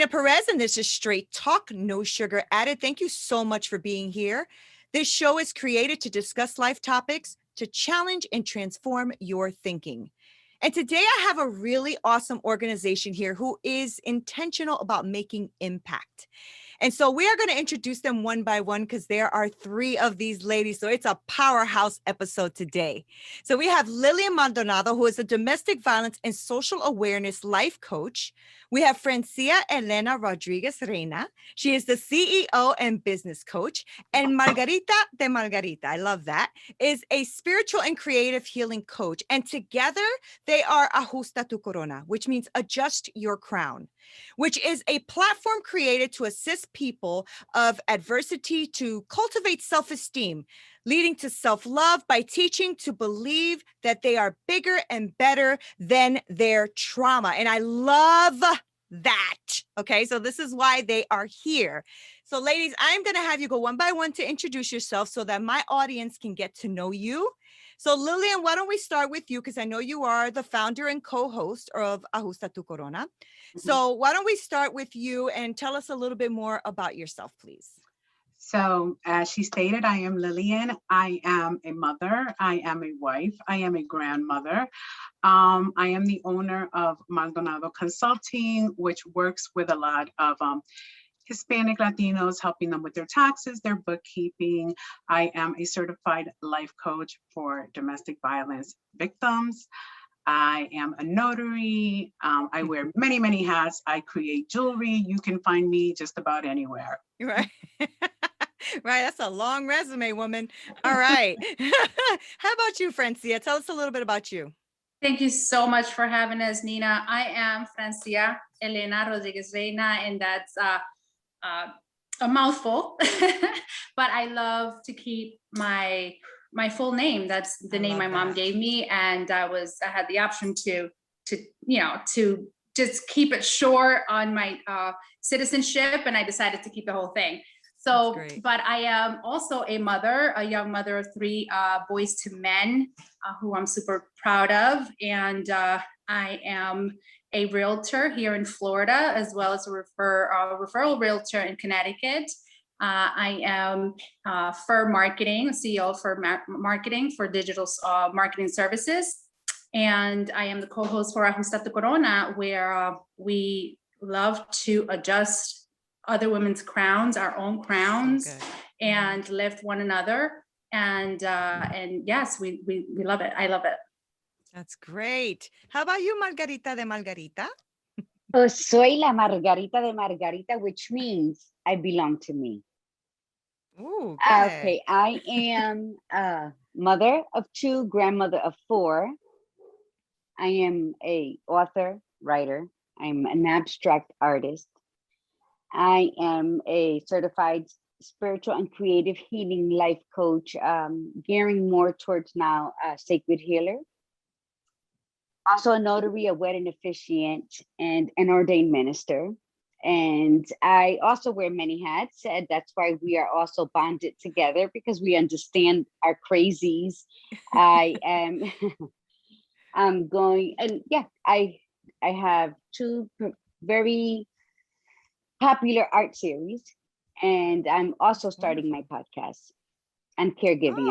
Neena Perez, and this is Straight Talk, no sugar added. Thank you so much for being here. This show is created to discuss life topics, to challenge and transform your thinking. And today I have a really awesome organization here who is intentional about making impact. And so we are going to introduce them one by one because there are three of these ladies. So it's a powerhouse episode today. So we have Lillian Maldonado, who is a domestic violence and social awareness life coach. We have Francia Elena Rodriguez Reina. She is the CEO and business coach. And Margarita De Margarita, I love that, is a spiritual and creative healing coach. And together they are Ajusta Tu Corona, which means adjust your crown, which is a platform created to assist people of adversity to cultivate self-esteem, leading to self-love by teaching to believe that they are bigger and better than their trauma. And I love that. Okay, so this is why they are here. So ladies, I'm going to have you go one by one to introduce yourself so that my audience can get to know you. So Lillian, why don't we start with you? Because I know you are the founder and co-host of Ajusta Tu Corona. So why don't we start with you and tell us a little bit more about yourself, please? So as she stated, I am Lillian. I am a mother. I am a wife. I am a grandmother. I am the owner of Maldonado Consulting, which works with a lot of Hispanic Latinos, helping them with their taxes, their bookkeeping. I am a certified life coach for domestic violence victims. I am a notary. I wear many, many hats. I create jewelry. You can find me just about anywhere. Right. Right. That's a long resume, woman. All right. How about you, Francia? Tell us a little bit about you. Thank you so much for having us, Neena. I am Francia Elena Rodriguez Reina, and that's a mouthful, but I love to keep my full name. That's the name my mom gave me, and I had the option to just keep it short on my citizenship, and I decided to keep the whole thing. So, but I am also a mother, a young mother of three boys to men, who I'm super proud of, and I am a realtor here in Florida, as well as a referral realtor in Connecticut. I am for marketing, CEO for marketing for digital marketing services. And I am the co-host for Ajusta Tu Corona, where we love to adjust other women's crowns, our own crowns, and lift one another. And yes, we love it. I love it. That's great. How about you, Margarita de Margarita? Soy la Margarita de Margarita, which means I belong to me. Ooh, okay, I am a mother of two, grandmother of four. I am a author, writer. I'm an abstract artist. I am a certified spiritual and creative healing life coach, gearing more towards now sacred healer. Also a notary, a wedding officiant, and an ordained minister. And I also wear many hats, and that's why we are also bonded together, because we understand our crazies. I am I'm going, and yeah, I have two very popular art series, and I'm also starting my podcast and caregiving.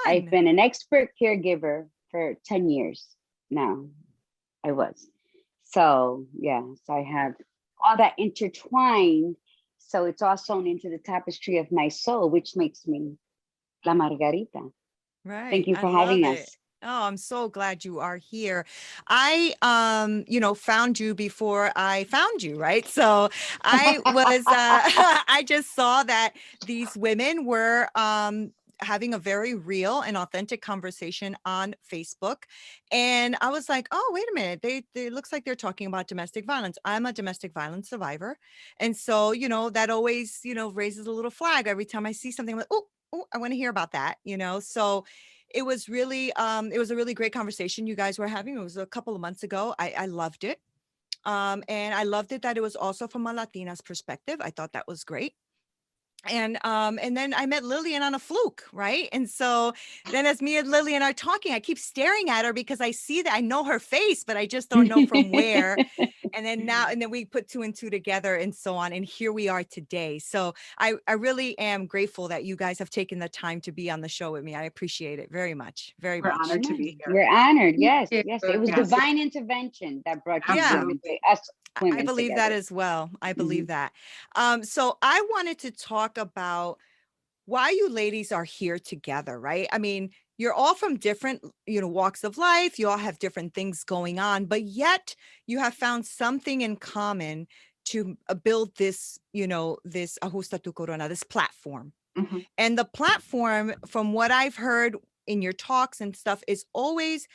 I've been an expert caregiver for 10 years now. I was. So yeah, so I have all that intertwined. So it's all sewn into the tapestry of my soul, which makes me La Margarita. Right. Thank you for having us. Oh, I'm so glad you are here. I, found you before I found you, right? So I was, I just saw that these women were, having a very real and authentic conversation on Facebook. And I was like, oh, wait a minute. They looks like they're talking about domestic violence. I'm a domestic violence survivor. And so, that always, raises a little flag every time I see something like, oh, I want to hear about that, so it was really, it was a really great conversation you guys were having. It was a couple of months ago. I loved it. And I loved it that it was also from a Latina's perspective. I thought that was great. And then I met Lillian on a fluke, right? And so then as me and Lillian are talking, I keep staring at her because I see that I know her face, but I just don't know from where. And then we put two and two together and so on. And here we are today. So I really am grateful that you guys have taken the time to be on the show with me. I appreciate it very much. Very We're much. honored to be here. We're honored. Yes, you. yes. It was Yes. divine intervention that brought you Yeah. women, us women I believe together. that as well. I believe Mhm. that. So I wanted to talk about why you ladies are here together, right? I mean, you're all from different, walks of life. You all have different things going on, but yet you have found something in common to build this, this Ajusta Tu Corona, this platform. Mhm. And the platform, from what I've heard in your talks and stuff, is always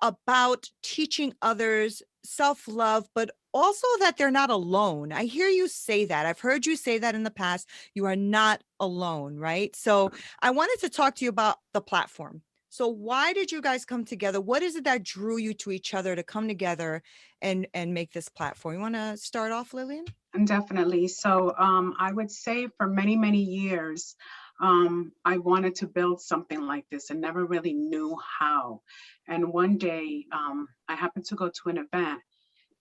about teaching others self-love, but also that they're not alone. I hear you say that. I've heard you say that in the past. You are not alone, right? So I wanted to talk to you about the platform. So why did you guys come together? What is it that drew you to each other to come together and make this platform? You want to start off, Lillian? And definitely. So I would say for many, many years, I wanted to build something like this and never really knew how. And one day I happened to go to an event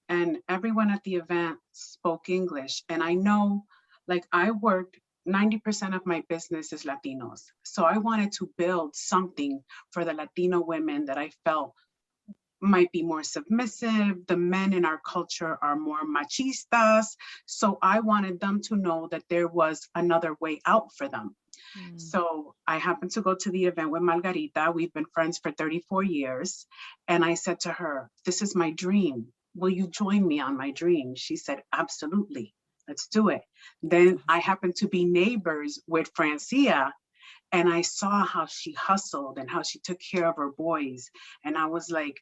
and everyone at the event spoke English. And I know, like, I worked 90% of my business is Latinos. So I wanted to build something for the Latino women that I felt might be more submissive. The men in our culture are more machistas. So I wanted them to know that there was another way out for them. So I happened to go to the event with Margarita. We've been friends for 34 years. And I said to her, this is my dream. Will you join me on my dream? She said, absolutely. Let's do it. Then I happened to be neighbors with Francia, and I saw how she hustled and how she took care of her boys. And I was like,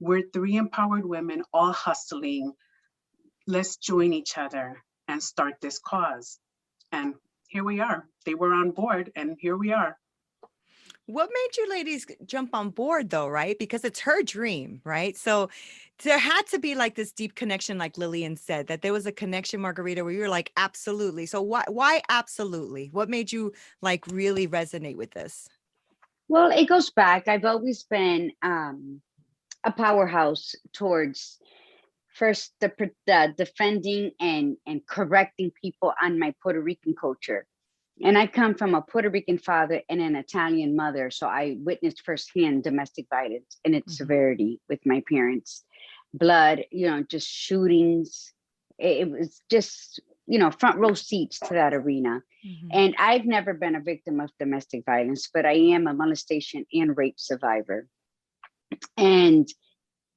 we're three empowered women all hustling. Let's join each other and start this cause. And here we are. They were on board and here we are. What made you ladies jump on board though, right? Because it's her dream, right? So there had to be like this deep connection, like Lillian said, that there was a connection, Margarita, where you were like, absolutely. So why absolutely? What made you like really resonate with this? Well, it goes back. I've always been a powerhouse towards first the defending and correcting people on my Puerto Rican culture. And I come from a Puerto Rican father and an Italian mother. So I witnessed firsthand domestic violence and its severity with my parents. Blood, just shootings. It was just, front row seats to that arena. And I've never been a victim of domestic violence, but I am a molestation and rape survivor. And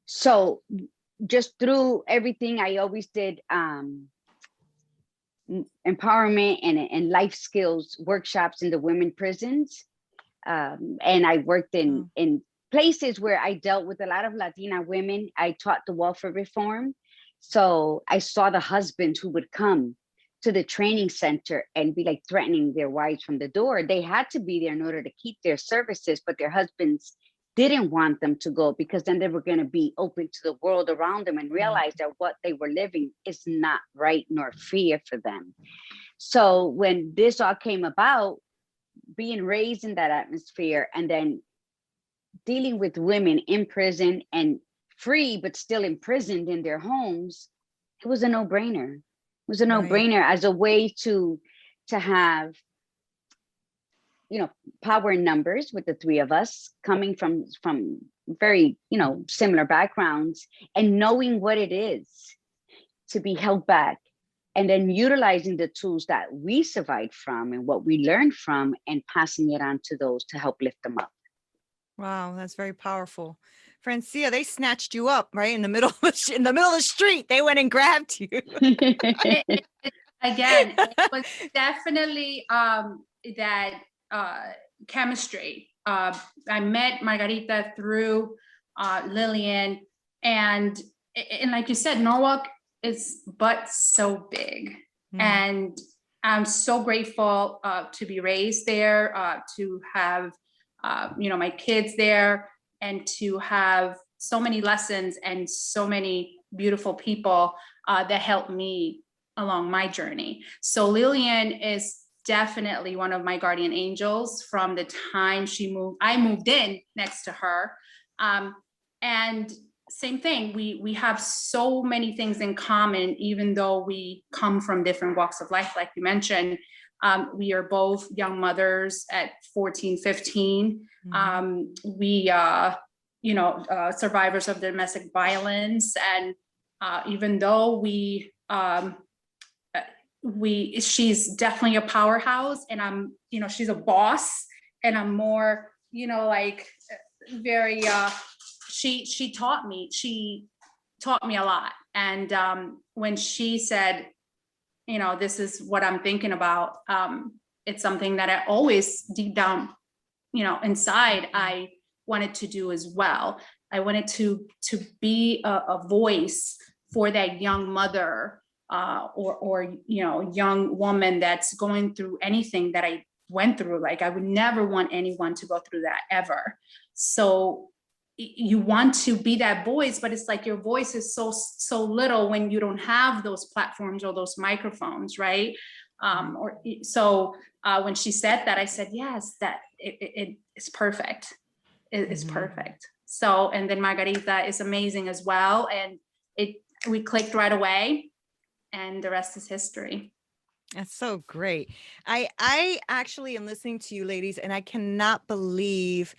so just through everything, I always did empowerment and life skills workshops in the women prisons. And I worked in places where I dealt with a lot of Latina women. I taught the welfare reform. So I saw the husbands who would come to the training center and be like threatening their wives from the door. They had to be there in order to keep their services, but their husbands didn't want them to go because then they were going to be open to the world around them and realize that what they were living is not right nor fair for them. So when this all came about, being raised in that atmosphere and then dealing with women in prison and free but still imprisoned in their homes, it was a no-brainer. It was a no-brainer as a way to have power in numbers with the three of us coming from very similar backgrounds and knowing what it is to be held back and then utilizing the tools that we survived from and what we learned from and passing it on to those to help lift them up. Wow, that's very powerful. Francia, they snatched you up right in the middle of the street. They went and grabbed you. Again, it was definitely that chemistry. I met Margarita through Lillian, and like you said, Norwalk is but so big, and I'm so grateful to be raised there, to have my kids there, and to have so many lessons and so many beautiful people that helped me along my journey. So Lillian is definitely one of my guardian angels from the time I moved in next to her. And same thing, we have so many things in common, even though we come from different walks of life, like you mentioned. We are both young mothers at 14, 15. We, survivors of domestic violence. And even though she's definitely a powerhouse, and I'm, she's a boss, and I'm more, very, she taught me a lot. And when she said, this is what I'm thinking about, it's something that I always deep down, inside, I wanted to do as well. I wanted to be a voice for that young mother, or young woman that's going through anything that I went through. Like, I would never want anyone to go through that ever. So you want to be that voice, but it's like your voice is so little when you don't have those platforms or those microphones, right? When she said that, I said, yes, that it's perfect. It's perfect. So, and then Margarita is amazing as well. And we clicked right away, and the rest is history. That's so great. I actually am listening to you ladies, and I cannot believe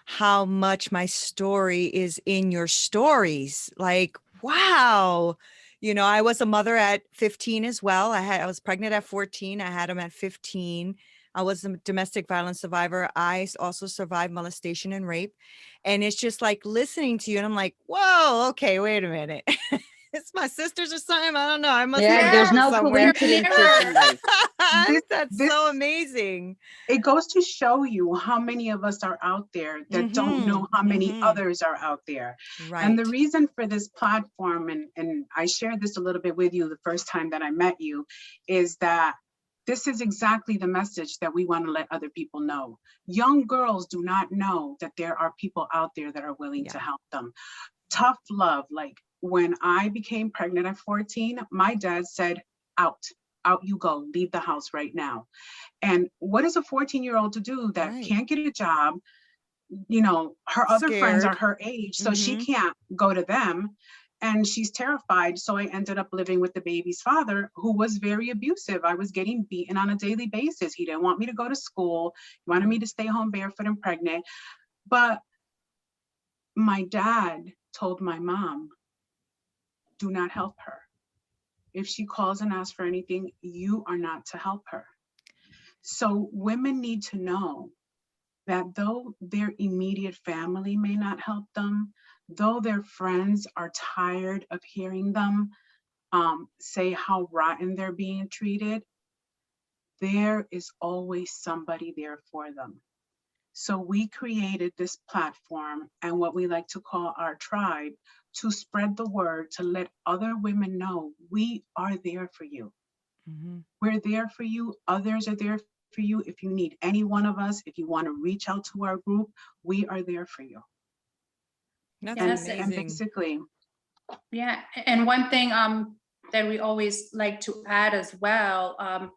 how much my story is in your stories. Like, wow. I was a mother at 15 as well. I was pregnant at 14. I had him at 15. I was a domestic violence survivor. I also survived molestation and rape. And it's just like listening to you, and I'm like, whoa, okay, wait a minute. It's my sisters or something. I don't know. I must. Yeah, there's no somewhere. coincidences in life. That's so amazing. It goes to show you how many of us are out there that don't know how many others are out there. Right. And the reason for this platform, and I shared this a little bit with you the first time that I met you, is that this is exactly the message that we want to let other people know. Young girls do not know that there are people out there that are willing to help them. Tough love. Like, when I became pregnant at 14, my dad said, out you go, leave the house right now. And what is a 14-year-old to do that can't get a job? Her other friends are her age, so she can't go to them. And she's terrified. So I ended up living with the baby's father, who was very abusive. I was getting beaten on a daily basis. He didn't want me to go to school. He wanted me to stay home barefoot and pregnant. But my dad told my mom, do not help her. If she calls and asks for anything, you are not to help her. So women need to know that though their immediate family may not help them, though their friends are tired of hearing them say how rotten they're being treated, there is always somebody there for them. So we created this platform and what we like to call our tribe, to spread the word, to let other women know we are there for you. We're there for you. Others are there for you. If you need any one of us, if you want to reach out to our group, we are there for you. That's amazing. And basically. Yeah. And one thing that we always like to add as well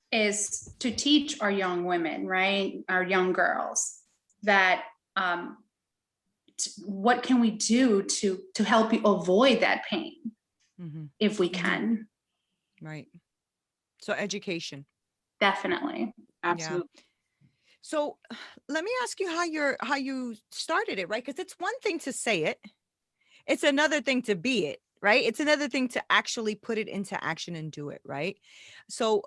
is to teach our young women, right? Our young girls, that what can we do to help you avoid that pain if we can. Right. So education. Definitely. Absolutely. Yeah. So let me ask you how you started it, right? Because it's one thing to say it. It's another thing to be it, right? It's another thing to actually put it into action and do it, right? So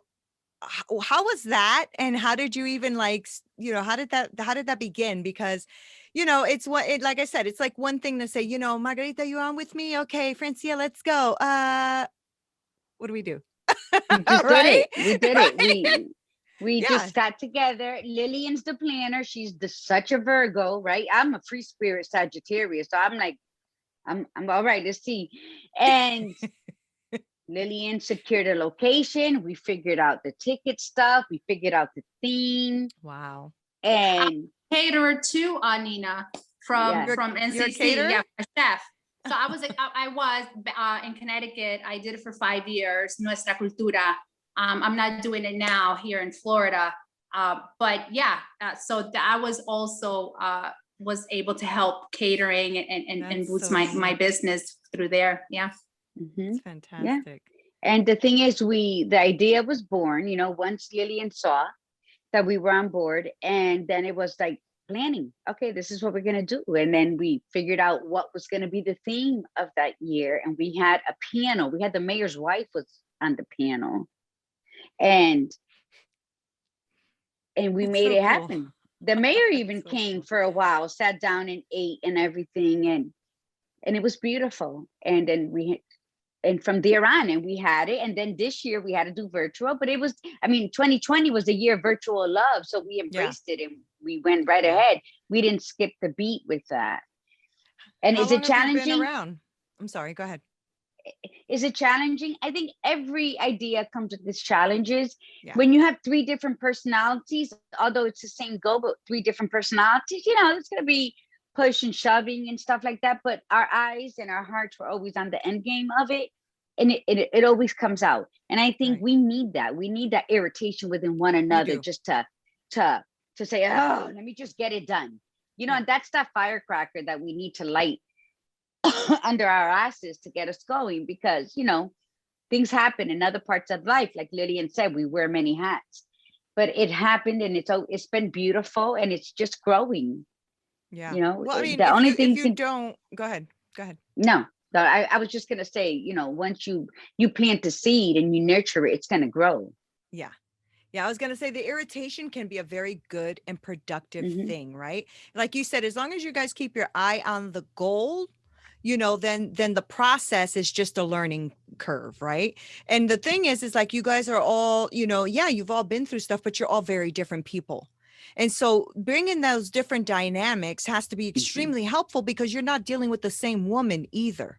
how was that? And how did you even how did that begin? Because, it's like I said, it's like one thing to say, Margarita, you on with me? Okay, Francia, let's go. What do we do? We just did it. We did it. We Yeah. just got together. Lillian's the planner. She's such a Virgo, right? I'm a free spirit Sagittarius. So I'm like, I'm all right, let's see. And Lillian secured a location. We figured out the ticket stuff. We figured out the theme. Wow. And caterer too, Neena, from NCC. Yeah, a chef. So I was in Connecticut. I did it for 5 years. Nuestra Cultura. I'm not doing it now here in Florida. But yeah, so I was also was able to help catering and boost so my business through there. Yeah. Mhm. That's fantastic. And the thing is, the idea was born, once Lillian saw that we were on board, and then it was like planning. Okay, this is what we're gonna do, and then we figured out what was gonna be the theme of that year, and we had a panel. We had the mayor's wife was on the panel, and we That's made so it cool. happen. The mayor even So came cool. for a while, sat down and ate and everything, and it was beautiful. And then and from there on, and we had it. And then this year we had to do virtual, but 2020 was the year of virtual love. So we embraced it and we went right ahead. We didn't skip the beat with that. And How is long it have you been challenging? around? I'm sorry, go ahead. Is it challenging? I think every idea comes with its challenges. Yeah. When you have 3 different personalities, although it's the same goal, but 3 different personalities, it's going to be push and shoving and stuff like that. But our eyes and our hearts were always on the end game of it. And it always comes out. And I think we need that. We need that irritation within one another just to say, oh, let me just get it done. And that's that firecracker that we need to light under our asses to get us going, because things happen in other parts of life. Like Lillian said, we wear many hats, but it happened, and it's been beautiful, and it's just growing. Yeah. Well, I mean, the only thing if you don't go ahead. No, I was just gonna say, once you plant the seed and you nurture it, it's gonna grow. Yeah. I was going to say the irritation can be a very good and productive thing, right? Like you said, as long as you guys keep your eye on the goal, then the process is just a learning curve, right? And the thing is like you guys are all, you've all been through stuff, but you're all very different people. And so bringing those different dynamics has to be extremely helpful, because you're not dealing with the same woman either.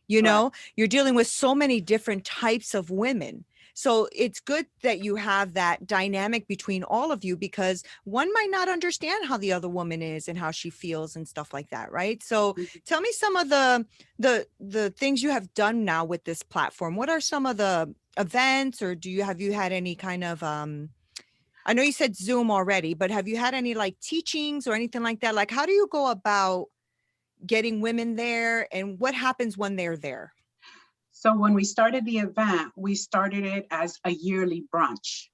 You're dealing with so many different types of women. So it's good that you have that dynamic between all of you, because one might not understand how the other woman is and how she feels and stuff like that, right? So tell me some of the things you have done now with this platform. What are some of the events, or have you had any kind of I know you said Zoom already, but have you had any like teachings or anything like that? Like, how do you go about getting women there, and what happens when they're there? So when we started the event, we started it as a yearly brunch.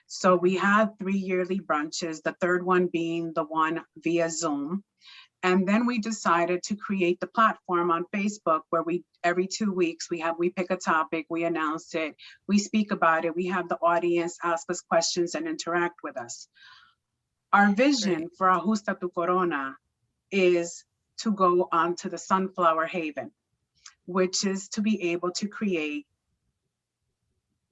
So we had 3 yearly brunches, the third one being the one via Zoom. And then we decided to create the platform on Facebook, where every 2 weeks we pick a topic, we announce it, we speak about it, we have the audience ask us questions and interact with us. Our vision for Ajusta Tu Corona is to go on to the Sunflower Haven, which is to be able to create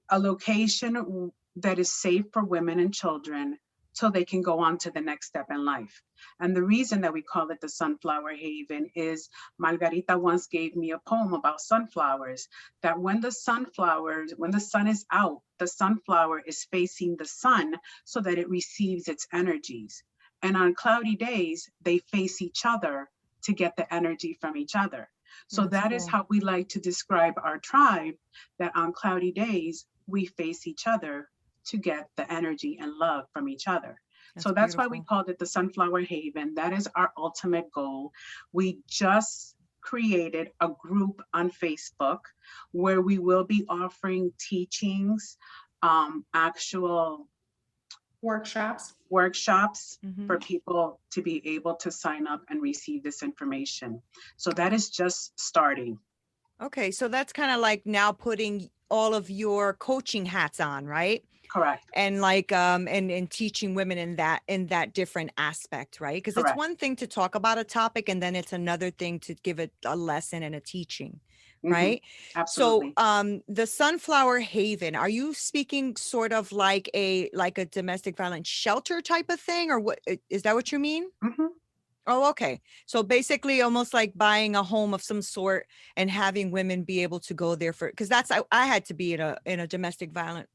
a location that is safe for women and children so they can go on to the next step in life. And the reason that we call it the Sunflower Haven is Margarita once gave me a poem about sunflowers, that when the sun is out, the sunflower is facing the sun so that it receives its energies. And on cloudy days, they face each other to get the energy from each other. So that is how we like to describe our tribe, that on cloudy days, we face each other to get the energy and love from each other. So that's why we called it the Sunflower Haven. That is our ultimate goal. We just created a group on Facebook where we will be offering teachings, actual workshops for people to be able to sign up and receive this information. So that is just starting. Okay, so that's kind of like now putting all of your coaching hats on, right? Correct. And like and teaching women in that different aspect, right? Because it's one thing to talk about a topic, and then it's another thing to give it a lesson and a teaching, right? Absolutely. So the Sunflower Haven, are you speaking sort of like a domestic violence shelter type of thing, or what is that what you mean? Oh, okay. So basically almost like buying a home of some sort and having women be able to go there because I had to be in a domestic violence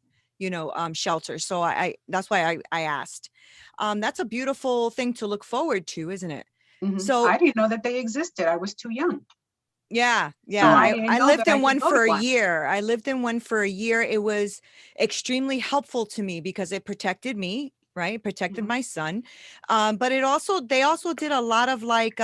shelter. So that's why I asked. That's a beautiful thing to look forward to, isn't it? So I didn't know that they existed. I was too young. Yeah. So Yeah. I I know lived that I in could one go to for a one. year. I lived in one for a year. It was extremely helpful to me because it protected me, right? It protected Mhm. my son. But they also did a lot of like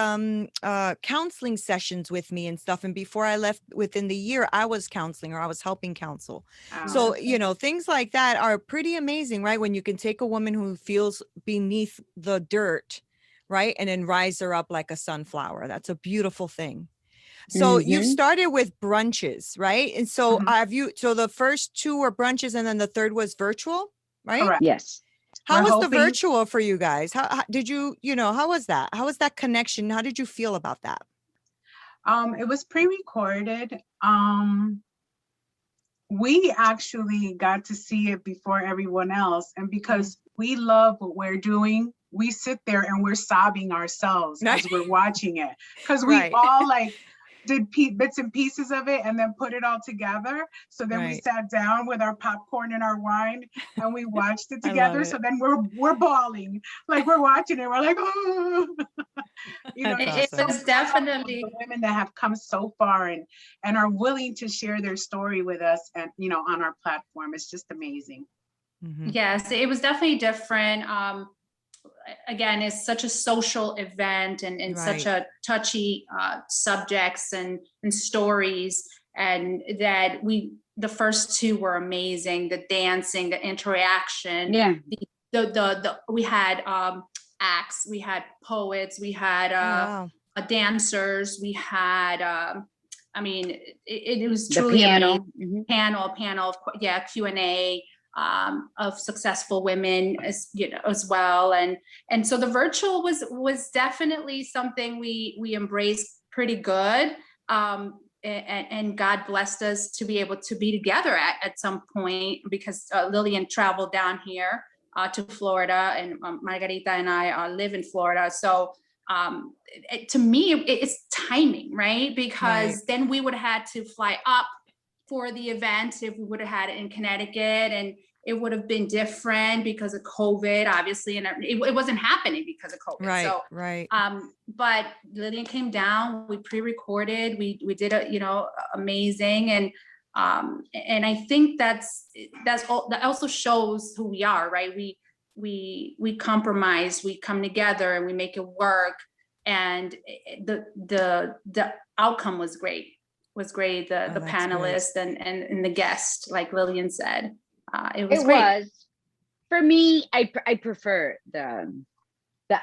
counseling sessions with me and stuff. And before I left within the year, I was counseling or I was helping counsel. Oh, So, things like that are pretty amazing, right? When you can take a woman who feels beneath the dirt, right? And then rise her up like a sunflower. That's a beautiful thing. So you've Mm-hmm. started with brunches, right? And so Mhm. so the first two were brunches and then the third was virtual, right? Correct. Yes. How We're was the hoping. virtual for you guys? How did you, how was that? How was that connection? How did you feel about that? It was pre-recorded. We actually got to see it before everyone else, and because we love what we're doing, we sit there and we're sobbing ourselves as we're watching it, because we Right. all like did bits and pieces of it and then put it all together. So then we Right. sat down with our popcorn and our wine and we watched it I love together. it. So then we're bawling, like we're watching it. We're like, oh. That's It's It just so awesome. was proud of definitely, the women that have come so far and are willing to share their story with us and on our platform. It's just amazing. Mhm. yes, it was definitely different. Again, it's such a social event and such Right. a touchy subjects and stories, and that the first two were amazing. The dancing, the interaction, Yeah. we had acts, we had poets, we had Oh, wow. dancers, we had I mean, it was The truly amazing. piano. Panel, yeah, Q&A of successful women as well, and so the virtual was definitely something we embraced pretty good, and God blessed us to be able to be together at some point, because Lillian traveled down here to Florida, and Margarita and I live in Florida. So to me, it's timing, right? Because then we would have had to fly up for the event if we would have had it in Connecticut, and it would have been different because of COVID, obviously, and it wasn't happening because of COVID. Right. So, Right. but Lillian came down, we pre-recorded, we did amazing, and I think that also shows who we are, right? We compromise, we come together, and we make it work, and the outcome was great. The panelists and the guest, like Lillian said, it was great. For me, I prefer the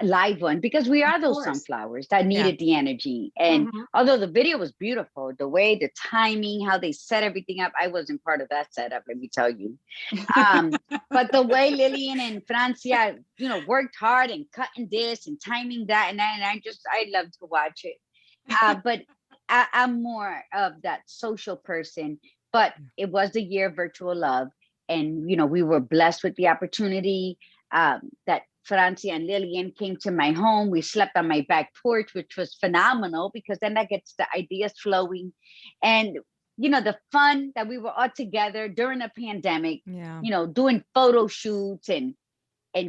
live one, because we are those sunflowers that needed the energy. And although the video was beautiful, the way, the timing, how they set everything up, I wasn't part of that setup, let me tell you. But the way Lillian and Francia, worked hard and cutting this and timing that, and I love to watch it. But I'm more of that social person. But it was the year of virtual love, and we were blessed with the opportunity that Francia and Lillian came to my home. We slept on my back porch, which was phenomenal, because then that gets the ideas flowing. And, the fun that we were all together during a pandemic, doing photo shoots and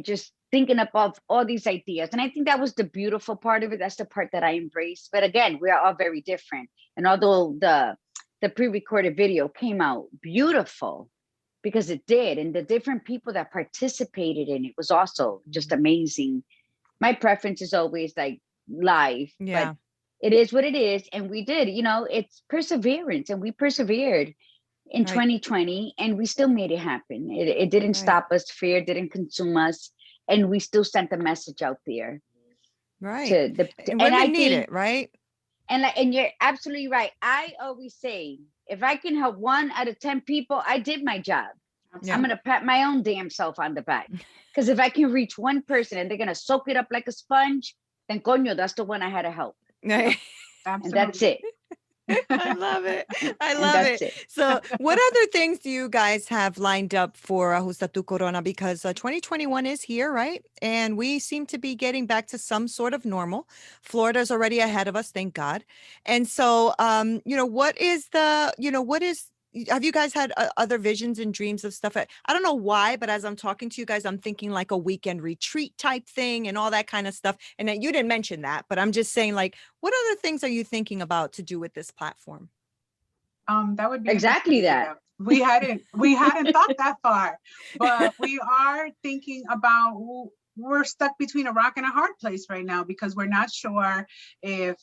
just thinking about all these ideas. And I think that was the beautiful part of it. That's the part that I embraced. But again, we are all very different. And although the pre-recorded video came out beautiful, because it did, and the different people that participated in it was also just amazing. My preference is always like live, but it is what it is. And we did, it's perseverance, and we persevered in 2020, and we still made it happen. It didn't stop us. Fear didn't consume us, and we still sent the message out there. Right. And women need it, right? And you're absolutely right. I always say, if I can help 1 out of 10 people, I did my job. I'm going to pat my own damn self on the back. Because if I can reach one person and they're going to soak it up like a sponge, then coño, that's the one I had to help. Yeah. And that's it. I love it. I love it. So what other things do you guys have lined up for Ajusta Tu Corona? Because 2021 is here, right? And we seem to be getting back to some sort of normal. Florida's already ahead of us, thank God. And so, what is have you guys had other visions and dreams of stuff? I don't know why, but as I'm talking to you guys, I'm thinking like a weekend retreat type thing and all that kind of stuff. And you didn't mention that, but I'm just saying, like, what other things are you thinking about to do with this platform? That would be exactly that. We hadn't thought that far, but we are thinking about, we're stuck between a rock and a hard place right now, because we're not sure if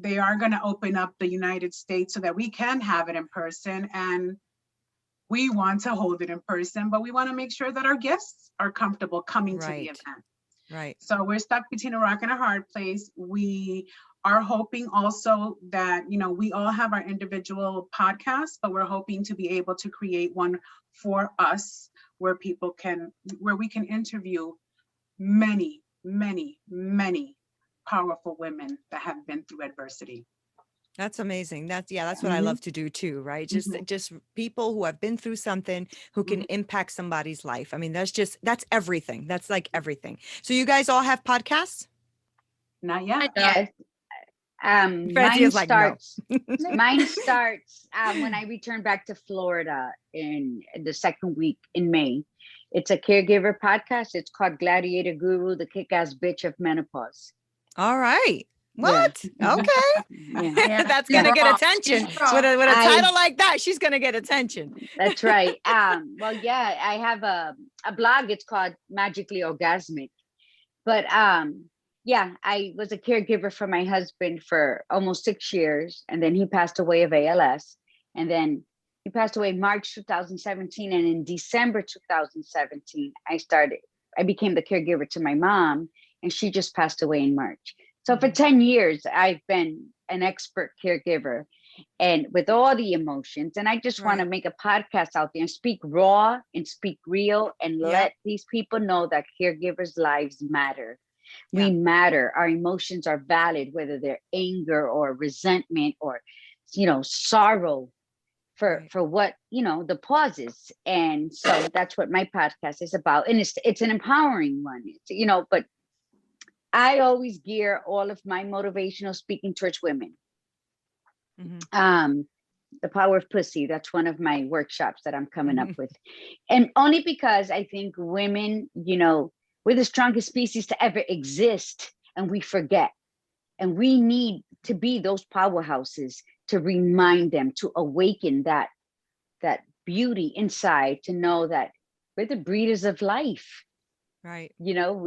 they are going to open up the United States so that we can have it in person. And we want to hold it in person, but we want to make sure that our guests are comfortable coming to the event. Right. So we're stuck between a rock and a hard place. We are hoping also that, you know, we all have our individual podcasts, but we're hoping to be able to create one for us where we can interview many, many, many powerful women that have been through adversity. That's amazing. That's what I love to do too, right? Just people who have been through something who can impact somebody's life. I mean, that's everything. That's like everything. So you guys all have podcasts? Not yet. Yes. Mine starts when I return back to Florida in the second week in May. It's a caregiver podcast. It's called Gladiator Guru, the kick-ass bitch of menopause. All right. What? Yeah. Okay. Yeah. That's going to get attention. With a title like that, she's going to get attention. That's right. Well, yeah, I have a blog. It's called Magically Orgasmic. But yeah, I was a caregiver for my husband for almost 6 years. And then he passed away of ALS. And then he passed away in March 2017. And in December 2017, I became the caregiver to my mom. And she just passed away in March. So for 10 years, I've been an expert caregiver and with all the emotions. And I just want to make a podcast out there and speak raw and speak real and let these people know that caregivers' lives matter. We matter. Our emotions are valid, whether they're anger or resentment or, you know, sorrow for what, you know, the pauses. And so that's what my podcast is about. And it's an empowering one, you know, but I always gear all of my motivational speaking towards women. The power of pussy, that's one of my workshops that I'm coming up with. And only because I think women, you know, we're the strongest species to ever exist, and we forget. And we need to be those powerhouses to remind them, to awaken that beauty inside, to know that we're the breeders of life. Right. You know,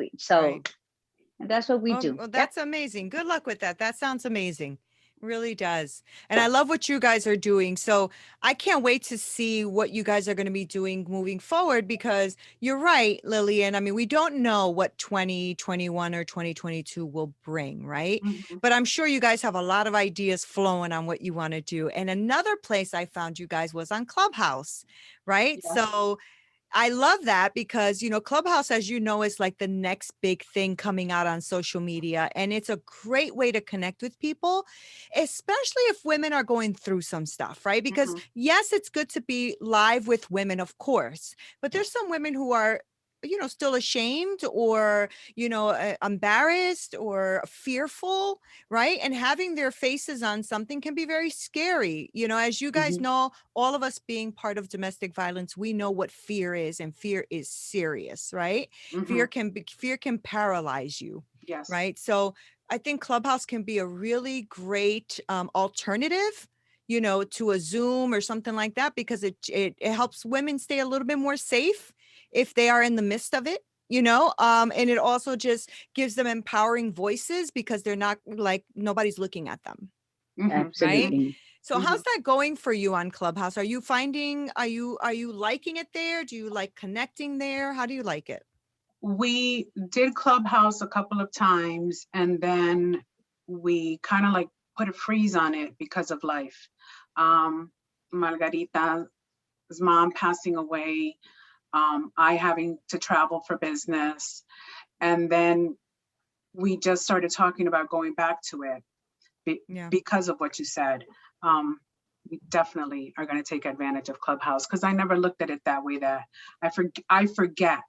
and that's what we do. Well, that's amazing. Good luck with that. That sounds amazing. Really does. And I love what you guys are doing. So I can't wait to see what you guys are going to be doing moving forward, because you're right, Lillian. I mean, we don't know what 2021 or 2022 will bring, right? But I'm sure you guys have a lot of ideas flowing on what you want to do. And another place I found you guys was on Clubhouse, right? Yeah. So I love that because, you know, Clubhouse, as you know, is like the next big thing coming out on social media. And it's a great way to connect with people, especially if women are going through some stuff, right? Because yes, it's good to be live with women, of course, but there's some women who are, you know, still ashamed or, you know, embarrassed or fearful, right? And having their faces on something can be very scary. You know, as you guys know, all of us being part of domestic violence, we know what fear is, and fear is serious, right? Fear can paralyze you. Yes. Right. So I think Clubhouse can be a really great alternative, you know, to a Zoom or something like that, because it helps women stay a little bit more safe if they are in the midst of it, you know, and it also just gives them empowering voices because they're not like, nobody's looking at them. Absolutely. Right? So how's that going for you on Clubhouse? Are you finding, are you liking it there? Do you like connecting there? How do you like it? We did Clubhouse a couple of times, and then we kind of like put a freeze on it because of life. Margarita's mom passing away, I having to travel for business. And then we just started talking about going back to it because of what you said. We definitely are going to take advantage of Clubhouse, because I never looked at it that way, that I forget.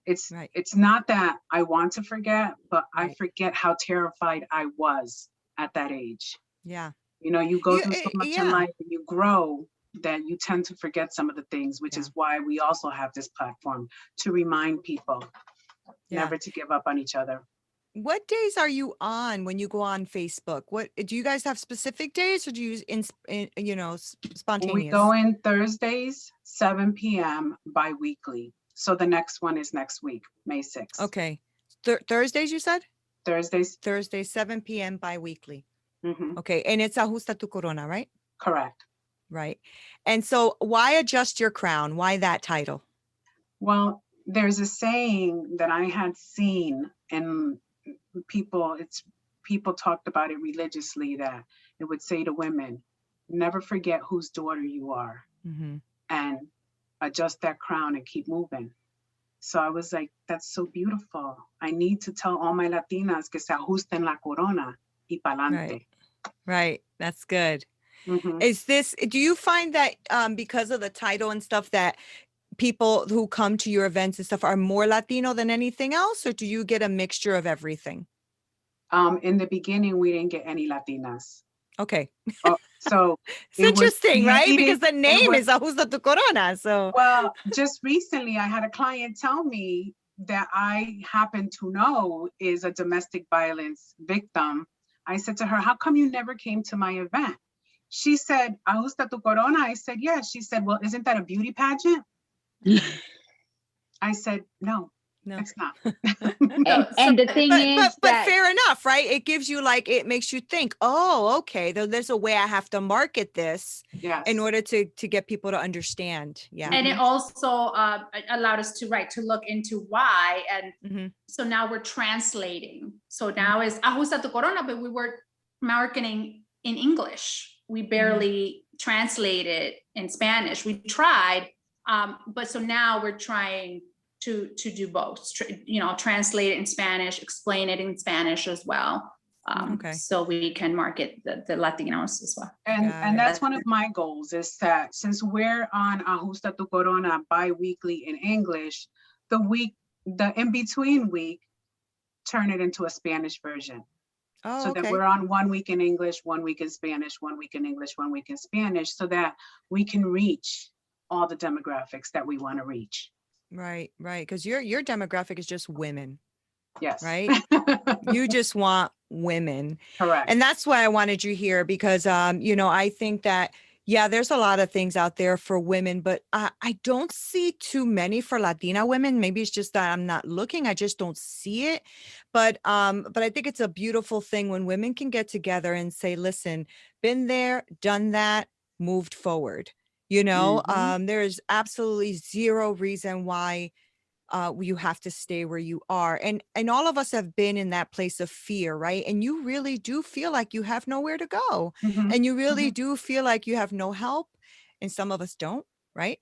It's not that I want to forget, but I forget how terrified I was at that age. Yeah. You know, you go through so much in life and you grow, that you tend to forget some of the things, which is why we also have this platform to remind people never to give up on each other. What days are you on when you go on Facebook? What do you guys have specific days, or do you use spontaneous? We go in Thursdays, 7 p.m. bi-weekly. So the next one is next week, May 6th. Okay. Thursdays, you said? Thursdays, 7 p.m. bi-weekly. mhm, Okay. And it's Ajusta Tu Corona, right? correct. Right. And so why adjust your crown? Why that title? Well, there's a saying that I had seen, and people talked about it religiously, that it would say to women, never forget whose daughter you are, and adjust that crown and keep moving. So I was like, that's so beautiful. I need to tell all my Latinas que se ajusten la corona y pa'lante. Right. That's good. Mhm. Do you find that because of the title and stuff, that people who come to your events and stuff are more Latino than anything else, or do you get a mixture of everything? In the beginning, we didn't get any Latinas. Okay. So it's interesting, right? Because the name was, is Ajusta Tu Corona. So well, just recently I had a client tell me that I happen to know is a domestic violence victim. I said to her, how come you never came to my event? She said, Ajusta Tu Corona. I said, yes. She said, well, isn't that a beauty pageant? I said, no, it's not. And the thing is but fair enough, right? It gives you, like, it makes you think, oh, okay, there's a way I have to market this in order to get people to understand. Yeah. And it also allowed us to look into why. And so now we're translating. So now it's Ajusta Tu Corona, but we were marketing in English. We barely translated in Spanish. We tried, but so now we're trying to do both, translate it in Spanish, explain it in Spanish as well. So we can market the Latinos as well. And that's one of my goals, is that since we're on Ajusta Tu Corona bi-weekly in English, the in-between week, turn it into a Spanish version. So that we're on 1 week in English, 1 week in Spanish, 1 week in English, 1 week in Spanish, so that we can reach all the demographics that we want to reach. Right. Because your demographic is just women. Yes. Right. You just want women. Correct. And that's why I wanted you here, because, I think that, there's a lot of things out there for women, but I don't see too many for Latina women. Maybe it's just that I'm not looking. I just don't see it. But I think it's a beautiful thing when women can get together and say, listen, been there, done that, moved forward. There is absolutely zero reason why you have to stay where you are. And all of us have been in that place of fear, right? And you really do feel like you have nowhere to go. And you really do feel like you have no help. And some of us don't, right?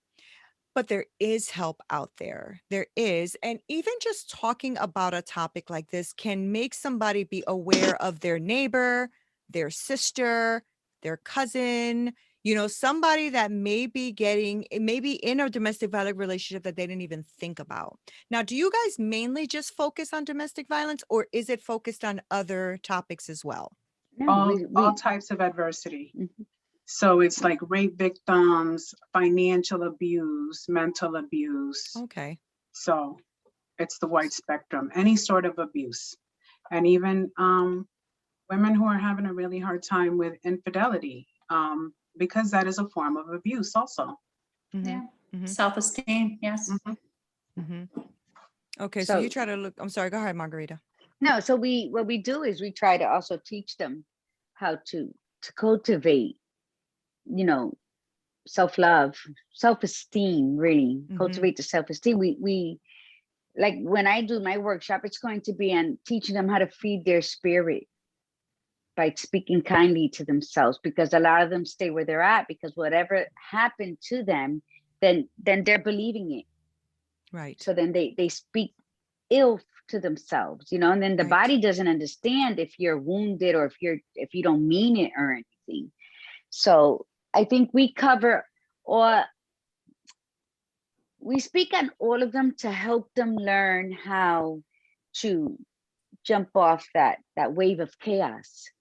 But there is help out there. There is. And even just talking about a topic like this can make somebody be aware of their neighbor, their sister, their cousin, somebody that may be in a domestic violence relationship that they didn't even think about. Now, do you guys mainly just focus on domestic violence, or is it focused on other topics as well? No, all types of adversity. So it's like rape victims, financial abuse, mental abuse. Okay. So it's the wide spectrum, any sort of abuse. And even women who are having a really hard time with infidelity, because that is a form of abuse also. Self-esteem, yes. Okay, so you try to look, I'm sorry, go ahead, Margarita. No, so what we do is we try to also teach them how to cultivate, self-love, self-esteem, really cultivate the self-esteem. We like, when I do my workshop, it's going to be on teaching them how to feed their spirit by speaking kindly to themselves, because a lot of them stay where they're at because whatever happened to them, then they're believing it. Right. So then they speak ill to themselves, and then the body doesn't understand if you're wounded or if you don't mean it or anything. So I think we speak on all of them to help them learn how to jump off that wave of chaos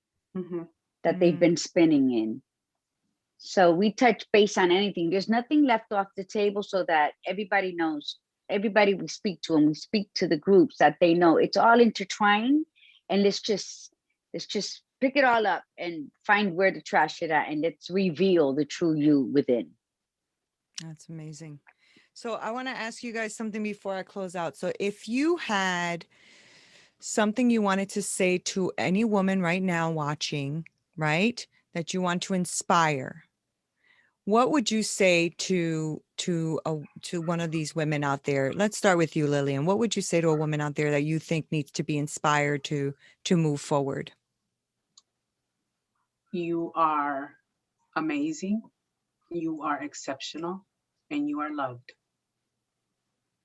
that they've been spinning in. So we touch base on anything. There's nothing left off the table, so that everybody knows, everybody we speak to, and we speak to the groups, that they know it's all intertwined. And let's just pick it all up and find where to trash it at, and let's reveal the true you within. That's amazing. So I want to ask you guys something before I close out. So if you had something you wanted to say to any woman right now watching, right, that you want to inspire, what would you say to one of these women out there? Let's start with you, Lillian. What would you say to a woman out there that you think needs to be inspired to move forward? You are amazing. You are exceptional, and you are loved.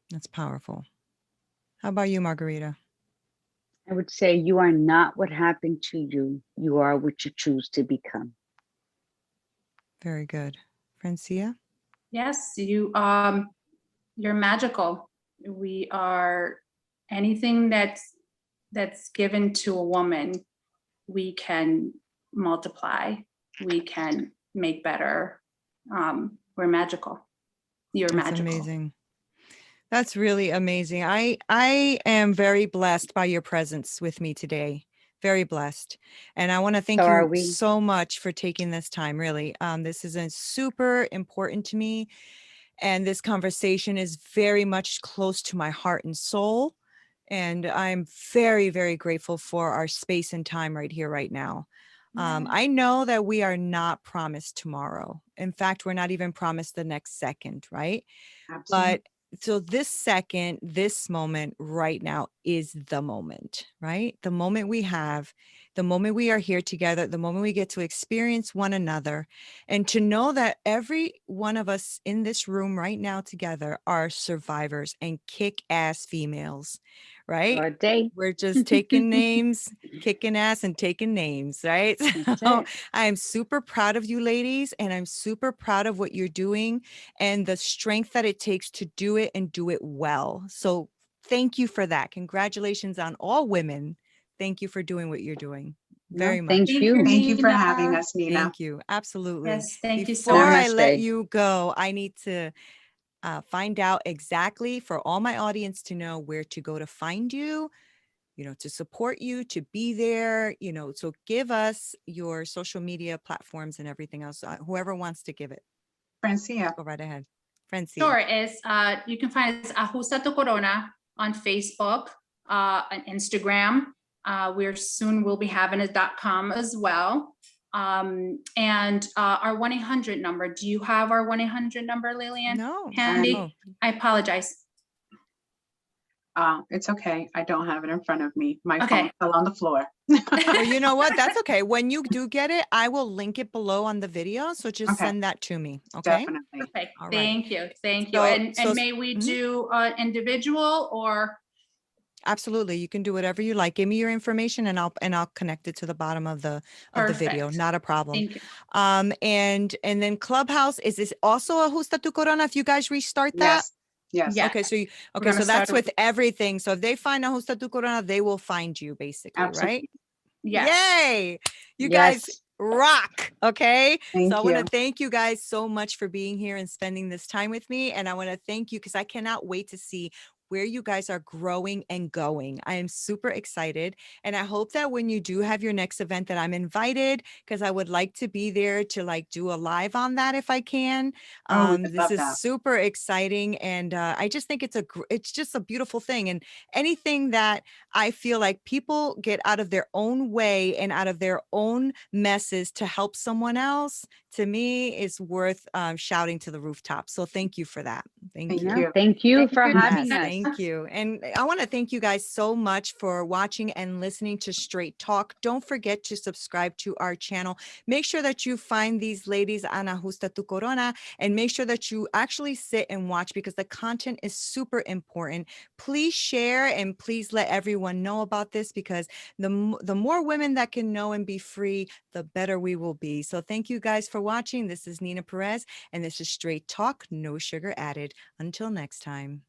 That's powerful. How about you, Margarita? I would say you are not what happened to you. You are what you choose to become. Very good. Francia? Yes, you're magical. We are anything that's given to a woman, we can multiply, we can make better. We're magical. You're That's magical. amazing. That's really amazing. I am very blessed by your presence with me today. Very blessed. And I want to thank So are you we. so much for taking this time, really. This is super important to me. And this conversation is very much close to my heart and soul. And I'm very, very grateful for our space and time right here, right now. I know that we are not promised tomorrow. In fact, we're not even promised the next second, right? Absolutely. But so this second, this moment right now is the moment, right? The moment we have, the moment we are here together, the moment we get to experience one another, and to know that every one of us in this room right now together are survivors and kick-ass females, right? All day. We're just taking names, kicking ass and taking names, right? That's So it. I am super proud of you ladies, and I'm super proud of what you're doing and the strength that it takes to do it and do it well. So thank you for that. Congratulations on all women. Thank you for doing what you're doing. No, Very thank much. Thank you. Thank you for Nina. having us, Neena. Thank you. Absolutely. Yes, thank you so Before much. I let Namaste. you go, I need to find out exactly for all my audience to know where to go to find you, to support you, to be there, so give us your social media platforms and everything else. Whoever wants to give it, Francia. go right ahead. Francia. Sure, you can find us Ajusta Tu Corona on Facebook, on Instagram. We'll be having a .com as well. And our 1-800 number. Do you have our 1-800 number, Lillian? No. Handy? Oh. I apologize. It's okay. I don't have it in front of me. My Okay. phone fell on the floor. Well, you know what? That's okay. When you do get it, I will link it below on the video. So just Okay. send that to me. Okay. Definitely. Okay, All right. thank you. Thank you. So- And so- may we Mhm. do individual or? Absolutely. You can do whatever you like. Give me your information and I'll connect it to the bottom of the video. Perfect. Not a problem. Thank you. And then Clubhouse, is this also Ajusta Tu Corona if you guys restart that? Yes. Yeah. Okay, so gonna so that's start with everything. So if they find Ajusta Tu Corona, they will find you basically, Absolutely. right? Yes. Yay! You Yes. guys rock. Okay. Thank So I want you. to thank you guys so much for being here and spending this time with me. And I want to thank you because I cannot wait to see where you guys are growing and going. I am super excited. And I hope that when you do have your next event that I'm invited, because I would like to be there to do a live on that if I can. Oh, we would This love is that. super exciting. And I just think it's just a beautiful thing. And anything that I feel like people get out of their own way and out of their own messes to help someone else, to me, is worth shouting to the rooftop. So thank you for that. Thank Thank you. No, you. thank you Thank for you. having Yes, us. thank you. And I want to thank you guys so much for watching and listening to Straight Talk. Don't forget to subscribe to our channel. Make sure that you find these ladies on Ajusta Tu Corona and make sure that you actually sit and watch because the content is super important. Please share and please let everyone know about this because the more women that can know and be free, the better we will be. So thank you guys for watching. This is Neena Perez, and this is Straight Talk, no sugar added. Until next time.